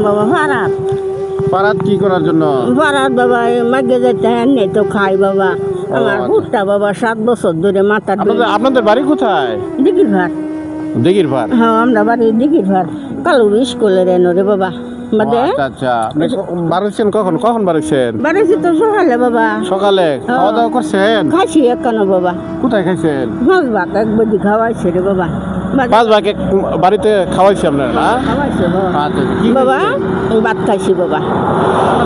বাবা পারাত কি করার জন্য? ভাড়াত বাবা মাঝে যেতে নেই তো খাই বাবা। আমার ভুট্টা বাবা 7 বছর ধরে মাথার আপনাদের বাড়ি কোথায়? দিঘির ভার। দিঘির ভার? হ্যাঁ, আমরা বাড়ি দিঘির ভার, কালুর স্কুলের এনো রে বাবা। আচ্ছা, আপনি বাড়িছেন কখন বাড়িছেন? বাড়িছি তো সকালে বাবা। সকালে খাওয়া দাওয়া করছেন? খাইছি একানো বাবা। কোথায় খাইছেন? মাছ ভাত এক বদি খাওয়াইছে রে বাবা। পাঁচ ভাগে বাড়িতে খাওয়াইছি আপনার না? খাওয়াইছে বাবা। আচ্ছা, কি বাবা ভাত খাইছি বাবা।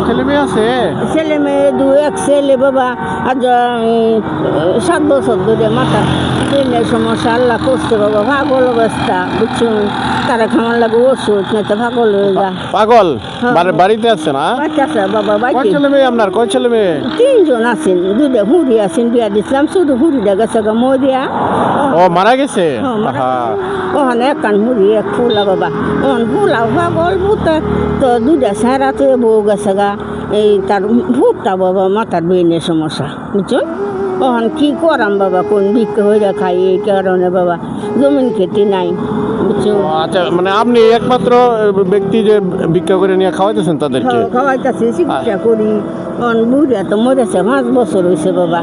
ছেলে মেয়ে আছে? ছেলে মেয়ে এক ছেলে বাবা। আজ 7 বছর ধরে মাথা ট্রেনের সমস্যা আল্লাহ করছে বাবা। পাগল অবস্থা বুঝছো, তারা খাওয়ার লাগে ওষুধ না তো পাগল হয়ে যা। পাগল বাড়িতে আছে না? বাচ্চা আছে বাবা। কয় ছেলে মেয়ে আপনার? কয় ছেলে মেয়ে? 3 জন আছেন, 2টা হুড়ি আছেন, বিয়া দিছিলাম। শুধু হুড়িটা গেছে গা মরিয়া। ও মারা গেছে? ওখানে এক কান মুড়ি এক ফুলা বাবা। ওখান ফুলা পাগল ভূতে তো 2টা সারা তো বউ গেছে গা। এই তার ভূতটা বাবা মাথার ব্রেনের সমস্যা বুঝছো। ওখান কি করাম বাবা, কোন ভিক্ষা হয়ে খাই এই কারণে বাবা। জমিন খেতে নাই বুঝছো। আচ্ছা, মানে আপনি একমাত্র ব্যক্তি যে ভিক্ষা করে নিয়ে খাওয়াইতেছেন তাদেরকে? খাওয়াইতেছি, চিকিৎসা করি। বুড়া তো মরেছে 5 বছর হয়েছে বাবা।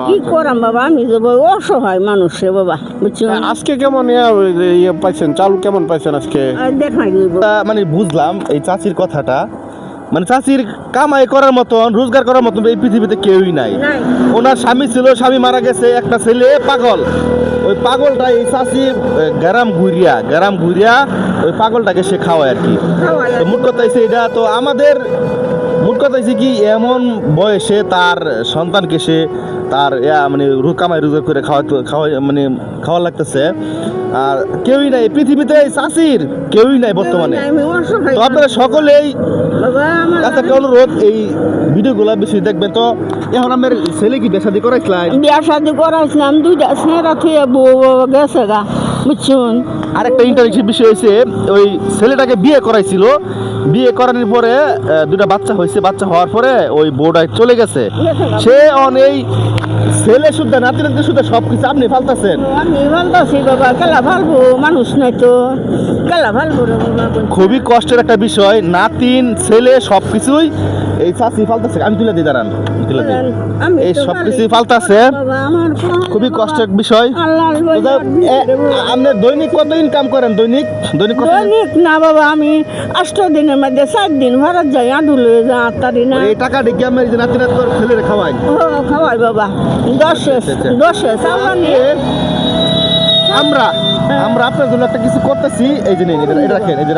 কি করাম বাবা, আমি যাবো অসহায় মানুষ রে বাবা বুঝছো। আজকে কেমন পাইছেন? চাল কেমন পাইছেন আজকে? দেখাই মানে বুঝলাম এই চাচির কথাটা, মানে চাচির কামাই করার মতন রোজগার করার মতন এই পৃথিবীতে কেউই নাই। ওনার স্বামী ছিল, স্বামী মারা গেছে, একটা ছেলে পাগল। ওই পাগলটা এই চাচি গ্রাম ঘুরিয়া ওই পাগলটাকে সে খাওয়ায় আর কি। তো মোট কথা হচ্ছে এটা, তো আমাদের মোট কথা হচ্ছে কি, এমন বয়সে তার সন্তানকে সে তার মানে কামাই রোজগার করে খাওয়া লাগতেছে। আর কেউই নাই পৃথিবীতে, চাচির কেউই নাই বর্তমানে। তো আপনারা সকলেই একটা অনুরোধ, এই ভিডিওগুলো বেশি দেখবেন। তো এখন আমার ছেলে কি বিয়ে শাদী করাইছিলাম 2টা ছেঁড়া থুয়ে বউ গেছে গা বুঝছুন। আর একটা ইন্টারেস্টিং বিষয় হয়েছে, ওই ছেলেটাকে বিয়ে করাইছিল, বিয়ে করানোর পরে 2টা বাচ্চা হয়েছে। বাচ্চা হওয়ার পরে ওই বউটাই চলে গেছে। সে এই ছেলে শুদ্ধ নাতি শুদ্ধ সবকিছু আপনি ফালতাছেন। আমি ফালতাছি বাবা, কেলা ফালবো, মানুষ নাই তো কেলা ফালবো রে বাবা। খুবই কষ্টের একটা বিষয়, নাতিন ছেলে সবকিছুই এই চাচি ফালতাছে। আমি তুলে দিই, দাঁড়ান এই সবকিছুই ফালতাছে, খুবই কষ্টের বিষয়। আপনি দৈনিক কত ইনকাম করেন? দৈনিক না বাবা, আমি 8 দিনের মধ্যে 4 দিন ভাড়া যাই, আদুল হয়ে যা তারি না। এই টাকা ডেকে আমি নাতি ছেলে খাওয়াই বাবা। 10 আমরা আপনার জন্য একটা কিছু করতেছি। এই যে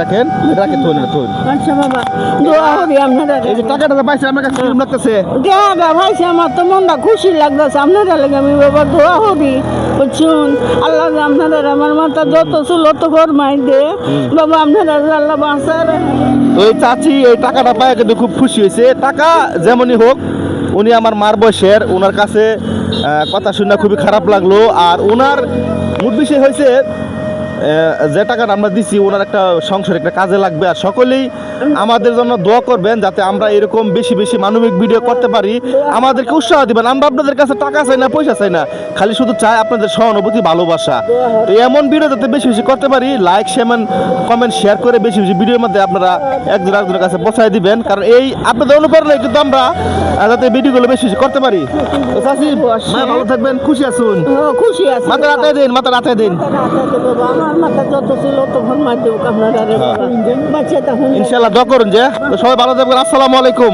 রাখেন থুন। আচ্ছা বাবা, দোয়া করি আপনারা। এই যে টাকাটা পাইছে আমার কাছে কেমন লাগতেছে? দেয়া ভাইছে, আমার তো মনটা খুশি লাগতেছে। আপনারা লাগে আমি বাবা দোয়া করি বুঝছুন। আল্লাহ আপনারা আমার মাথা যত ছিল তো ফরমাই দে বাবা। আপনারা আল্লাহ বাঁচার। ওই চাচি এই টাকাটা পায় কিন্তু খুব খুশি হয়েছে। টাকা যেমনই হোক, উনি আমার মার বয়সের, ওনার কাছে কথা শুনে খুবই খারাপ লাগলো। আর ওনার মূল বিষয় হয়েছে যে টাকাটা আমরা দিছি ওনার একটা সংসার একটা কাজে লাগবে। আর সকলেই আমাদের জন্য দোয়া করবেন যাতে আমরা এরকম বেশি বেশি মানবিক ভিডিও করতে পারি। আমাদেরকে উৎসাহ দিবেন। আমরা আপনাদের কাছে টাকা চাই না, পয়সা চাই না, খালি শুধু চাই আপনাদের সহানুভূতি, ভালোবাসা। তো এমন ভিডিও যাতে বেশি বেশি করতে পারি, লাইক কমেন্ট শেয়ার করে বেশি বেশি ভিডিওর মধ্যে আপনারা একজনের কাছে পৌঁছায় দিবেন। কারণ এই আপনাদের অনুপ্রেরণায় কিন্তু আমরা যাতে ভিডিওগুলো বেশি বেশি করতে পারি। চাচি ভালো থাকবেন, খুশি আছুন? খুশি আছি। মাথা রাতে দিন আমার মাথা যত ছিল তো ফরমাই দেব আপনারা রে বাবা। বাচ্চা তখন ইনশাআল্লাহ দোয়া করুন যে সবাই ভালো থাকবেন। আসসালামু আলাইকুম।